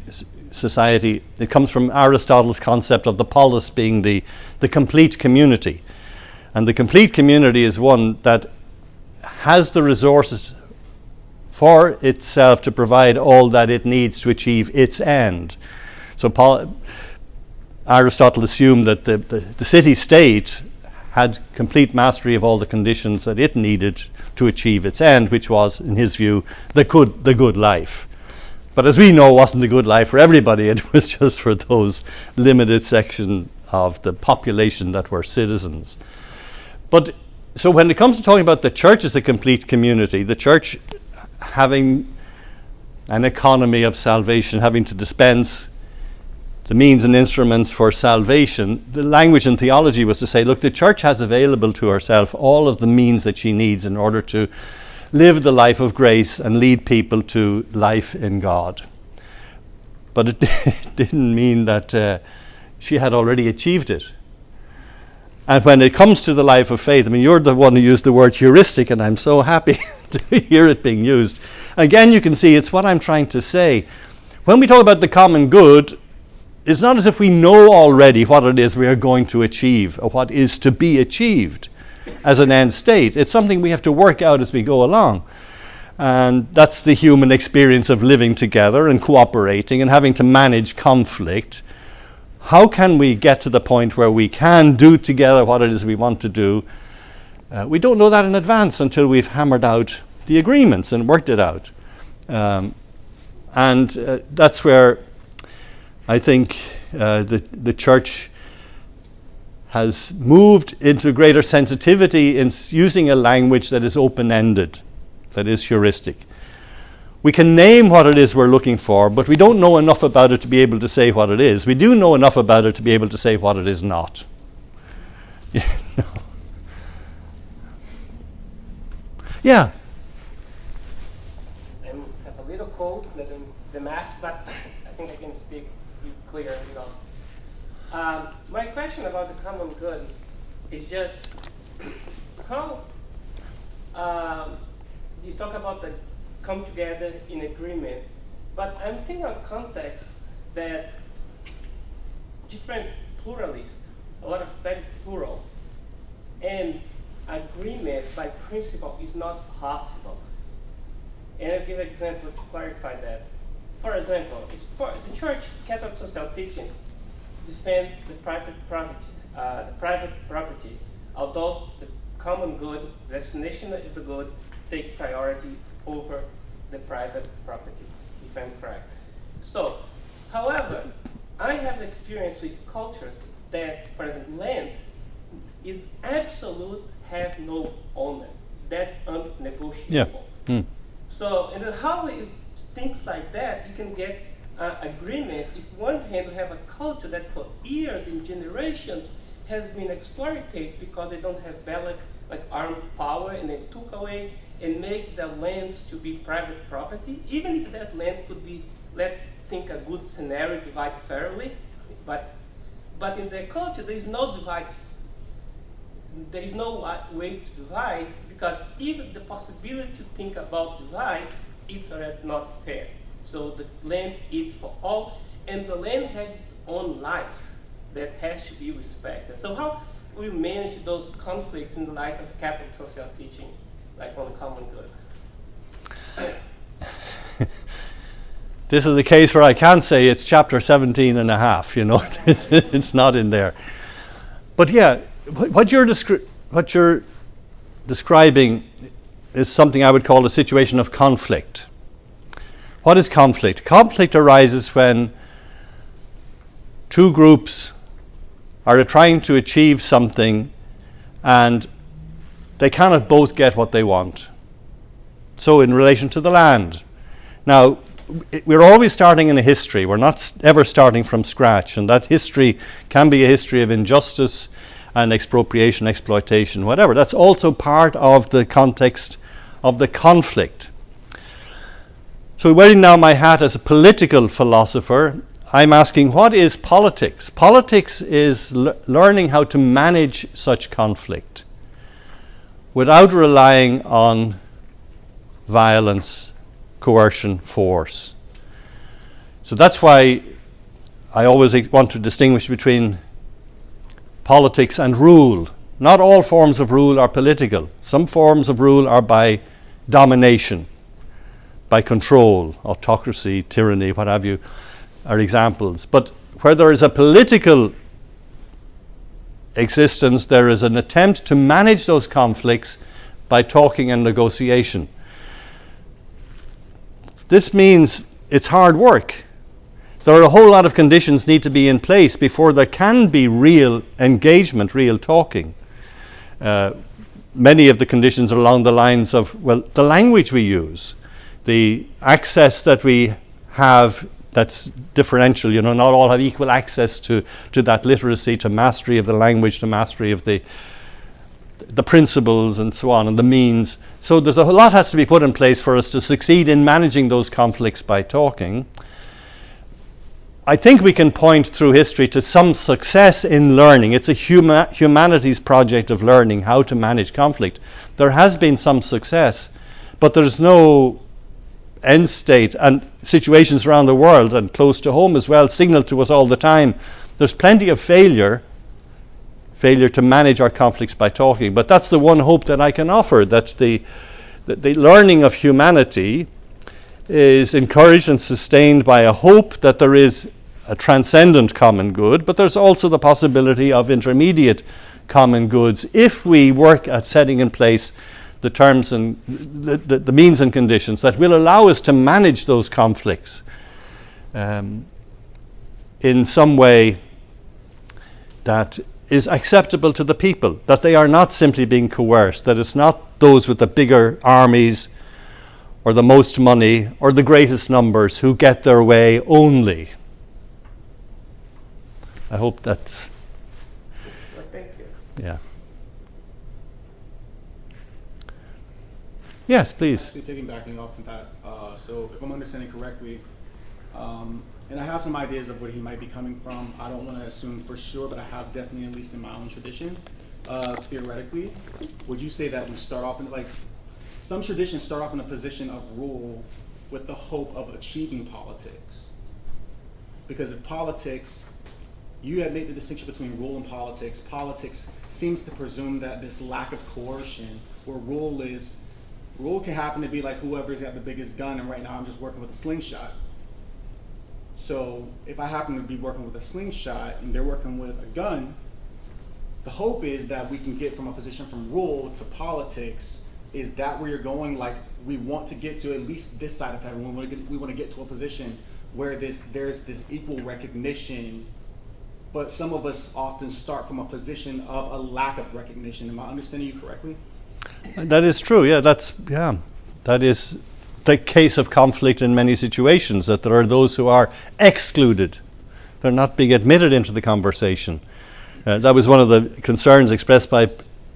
society, it comes from Aristotle's concept of the polis being the complete community. And the complete community is one that has the resources for itself to provide all that it needs to achieve its end. So Aristotle assumed that the city-state had complete mastery of all the conditions that it needed to achieve its end, which was, in his view, the good life. But as we know, it wasn't the good life for everybody. It was just for those limited section of the population that were citizens. But so when it comes to talking about the church as a complete community, the church having an economy of salvation, having to dispense the means and instruments for salvation. The language in theology was to say, look, the church has available to herself all of the means that she needs in order to live the life of grace and lead people to life in God. But it didn't mean that she had already achieved it. And when it comes to the life of faith, I mean, you're the one who used the word heuristic, and I'm so happy to hear it being used. Again, you can see it's what I'm trying to say. When we talk about the common good, it's not as if we know already what it is we are going to achieve or what is to be achieved as an end state. It's something we have to work out as we go along. And that's the human experience of living together and cooperating and having to manage conflict. How can we get to the point where we can do together what it is we want to do? We don't know that in advance until we've hammered out the agreements and worked it out. And that's where I think the church has moved into greater sensitivity in using a language that is open-ended, that is heuristic. We can name what it is we're looking for, but we don't know enough about it to be able to say what it is. We do know enough about it to be able to say what it is not. Yeah. I have a little cold, the mask, but I think I can speak clear. My question about the common good is just how you talk about the come together in agreement, but I'm thinking of context that different pluralists, a lot of very plural, and agreement by principle is not possible. And I'll give an example to clarify that. For example, the Church Catholic social teaching defend the private property, although the common good, the destination of the good, take priority over the private property, if I'm correct. So, however, I have experience with cultures that, for example, land is absolute, have no owner. That's unnegotiable. Yeah. Mm. So, and then how things like that, you can get agreement if one hand you have a culture that for years and generations has been exploited because they don't have Bellic, like armed power, and they took away and make the lands to be private property, even if that land could be, let's think a good scenario, divide fairly, but in their culture there is no divide. There is no way to divide because even the possibility to think about divide, it's already not fair. So the land is for all, and the land has its own life that has to be respected. So how we manage those conflicts in the light of Catholic social teaching, like on the common good? This is the case where I can't say it's chapter 17 and a half, you know, it's not in there. But yeah, what you're describing is something I would call a situation of conflict. What is conflict? Conflict arises when two groups are trying to achieve something and they cannot both get what they want. So in relation to the land. Now, we're always starting in a history. We're not ever starting from scratch. And that history can be a history of injustice and expropriation, exploitation, whatever. That's also part of the context of the conflict. So wearing now my hat as a political philosopher, I'm asking, what is politics? Politics is learning how to manage such conflict without relying on violence, coercion, force. So that's why I always want to distinguish between politics and rule. Not all forms of rule are political. Some forms of rule are by domination, by control, autocracy, tyranny, what have you, are examples. But where there is a political existence, there is an attempt to manage those conflicts by talking and negotiation. This means it's hard work. There are a whole lot of conditions need to be in place before there can be real engagement, real talking. Many of the conditions are along the lines of, well, the language we use. the access that we have that's differential. Not all have equal access to that literacy, to mastery of the language, to mastery of the principles and so on, and the means. So there's a lot has to be put in place for us to succeed in managing those conflicts by talking. I think we can point through history to some success in learning. It's a humanities project of learning how to manage conflict. There has been some success, but there's no end state, and situations around the world and close to home as well signal to us all the time there's plenty of failure to manage our conflicts by talking. But that's the one hope that I can offer, that the learning of humanity is encouraged and sustained by a hope that there is a transcendent common good, but there's also the possibility of intermediate common goods if we work at setting in place the terms and the means and conditions that will allow us to manage those conflicts in some way that is acceptable to the people, that they are not simply being coerced, that it's not those with the bigger armies or the most money or the greatest numbers who get their way only. I hope that's... Well, thank you. Yeah. Yes, please. Actually, piggybacking off of that, so if I'm understanding correctly, and I have some ideas of where he might be coming from. I don't want to assume for sure, but I have definitely, at least in my own tradition, theoretically, would you say that we start off in, like, some traditions start off in a position of rule with the hope of achieving politics? Because if politics, you had made the distinction between rule and politics. Politics seems to presume that this lack of coercion, where rule can happen to be like whoever's got the biggest gun, and right now I'm just working with a slingshot. So if I happen to be working with a slingshot and they're working with a gun, the hope is that we can get from a position from rule to politics. Is that where you're going? Like, we want to get to at least this side of heaven. We want to get to a position where there's this equal recognition, but some of us often start from a position of a lack of recognition. Am I understanding you correctly? That is true. That is the case of conflict in many situations, that there are those who are excluded. They're not being admitted into the conversation. That was one of the concerns expressed by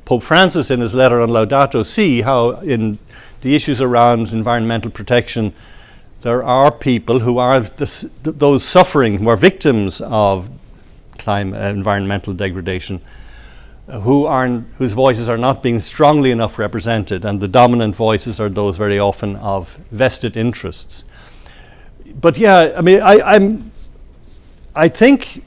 Pope Francis in his letter on Laudato Si, how in the issues around environmental protection, there are people who are those suffering, who are victims of environmental degradation, whose voices are not being strongly enough represented, and the dominant voices are those very often of vested interests. But I think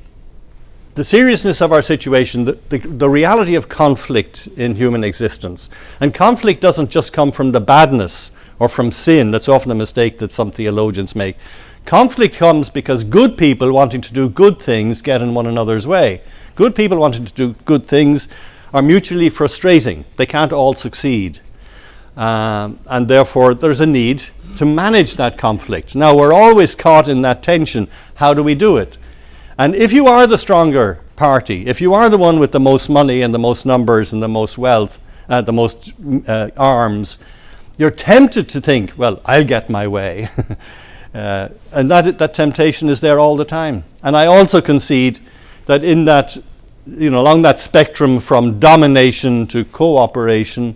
the seriousness of our situation, the reality of conflict in human existence, and conflict doesn't just come from the badness or from sin. That's often a mistake that some theologians make. Conflict comes because good people wanting to do good things get in one another's way. Good people wanting to do good things are mutually frustrating. They can't all succeed. And therefore, there's a need to manage that conflict. Now, we're always caught in that tension. How do we do it? And if you are the stronger party, if you are the one with the most money and the most numbers and the most wealth, the most arms, you're tempted to think, well, I'll get my way. And that temptation is there all the time. And I also concede that in that, along that spectrum from domination to cooperation,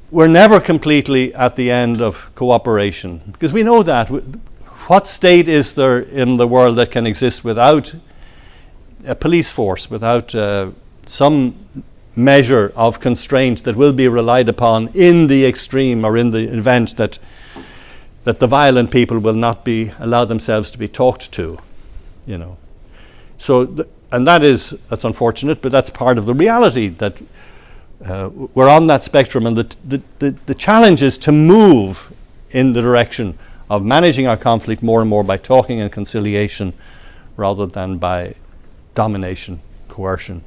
we're never completely at the end of cooperation. Because we know that. What state is there in the world that can exist without a police force, without some measure of constraint that will be relied upon in the extreme, or in the event that the violent people will not be allow themselves to be talked to, So, and that's unfortunate, but that's part of the reality, that we're on that spectrum, and the challenge is to move in the direction of managing our conflict more and more by talking and conciliation rather than by domination, coercion.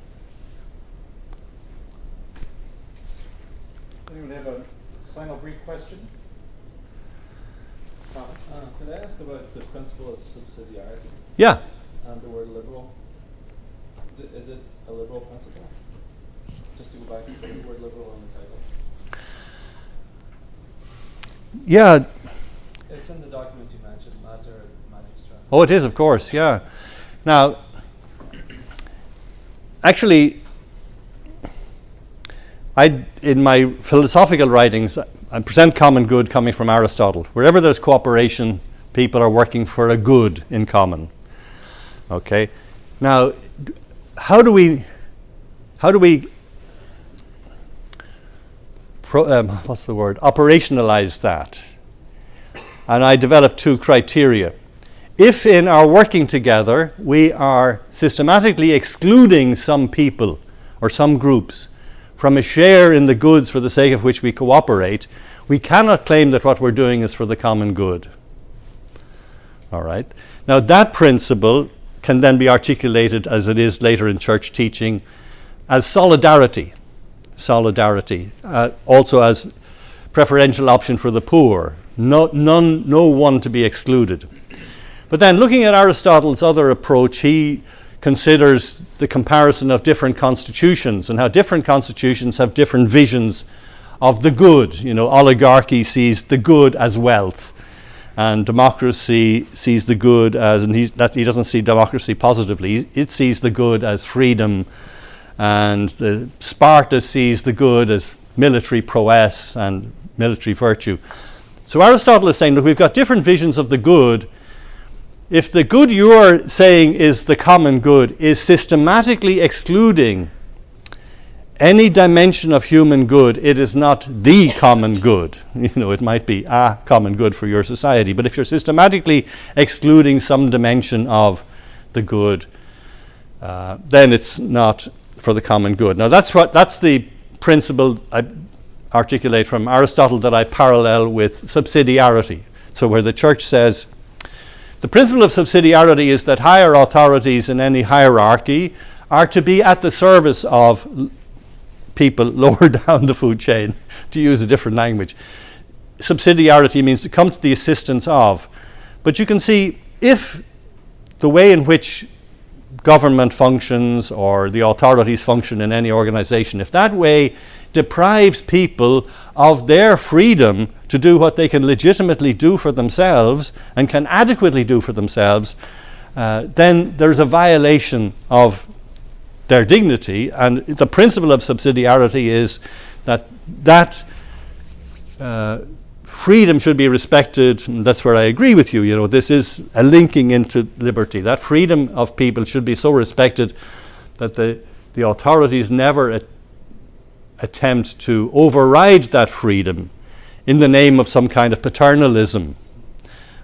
Anyone have a final brief question? Could I ask about the principle of subsidiarity? Yeah. And the word liberal. Is it a liberal principle? Just to go back to the word liberal on the title. Yeah. It's in the document you mentioned, Matter Magistra. Oh, it is, of course, yeah. Now, actually, in my philosophical writings, I present common good coming from Aristotle. Wherever there's cooperation, people are working for a good in common. Okay? Now, how do we operationalize that? And I developed two criteria. If in our working together we are systematically excluding some people or some groups from a share in the goods for the sake of which we cooperate, we cannot claim that what we're doing is for the common good. All right? Now that principle can then be articulated, as it is later in church teaching, as solidarity. Solidarity. Also as preferential option for the poor. No one to be excluded. But then looking at Aristotle's other approach, he considers the comparison of different constitutions and how different constitutions have different visions of the good. You know, oligarchy sees the good as wealth, and democracy sees the good as, and he doesn't see democracy positively, it sees the good as freedom, and the Sparta sees the good as military prowess and military virtue. So Aristotle is saying, look, we've got different visions of the good. If the good you're saying is the common good is systematically excluding any dimension of human good, it is not the common good. You know, it might be a common good for your society, but if you're systematically excluding some dimension of the good, then it's not for the common good. Now that's the principle I articulate from Aristotle that I parallel with subsidiarity. So where the church says, the principle of subsidiarity is that higher authorities in any hierarchy are to be at the service of people lower down the food chain, to use a different language. Subsidiarity means to come to the assistance of. But you can see, if the way in which government functions or the authorities function in any organization, if that way deprives people of their freedom to do what they can legitimately do for themselves and can adequately do for themselves, then there's a violation of their dignity. And the principle of subsidiarity is that freedom should be respected. And that's where I agree with you. You know, this is a linking into liberty. That freedom of people should be so respected that the authorities never attempt to override that freedom in the name of some kind of paternalism.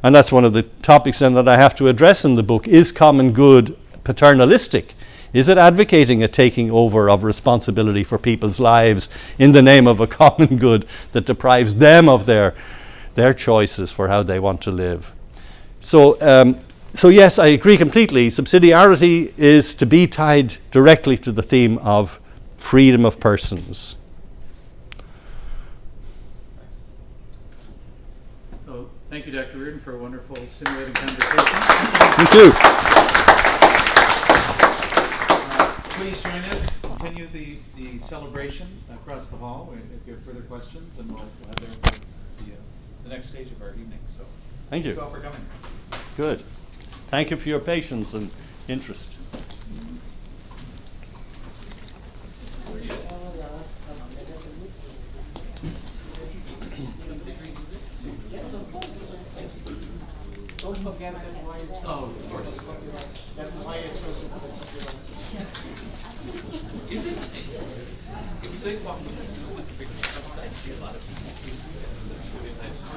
And that's one of the topics then that I have to address in the book. Is common good paternalistic? Is it advocating a taking over of responsibility for people's lives in the name of a common good that deprives them of their choices for how they want to live? So yes, I agree completely. Subsidiarity is to be tied directly to the theme of freedom of persons. So, thank you, Dr. Riordan, for a wonderful, stimulating conversation. Thank you. Please join us. Continue the celebration across the hall if you have further questions, and we'll have there for the next stage of our evening. So, Thank you. Thank you all for coming. Good. Thank you for your patience and interest. Don't forget that wine. Oh, of course. That's why it's so Is it? It's a big, I see a lot of people. That's really nice.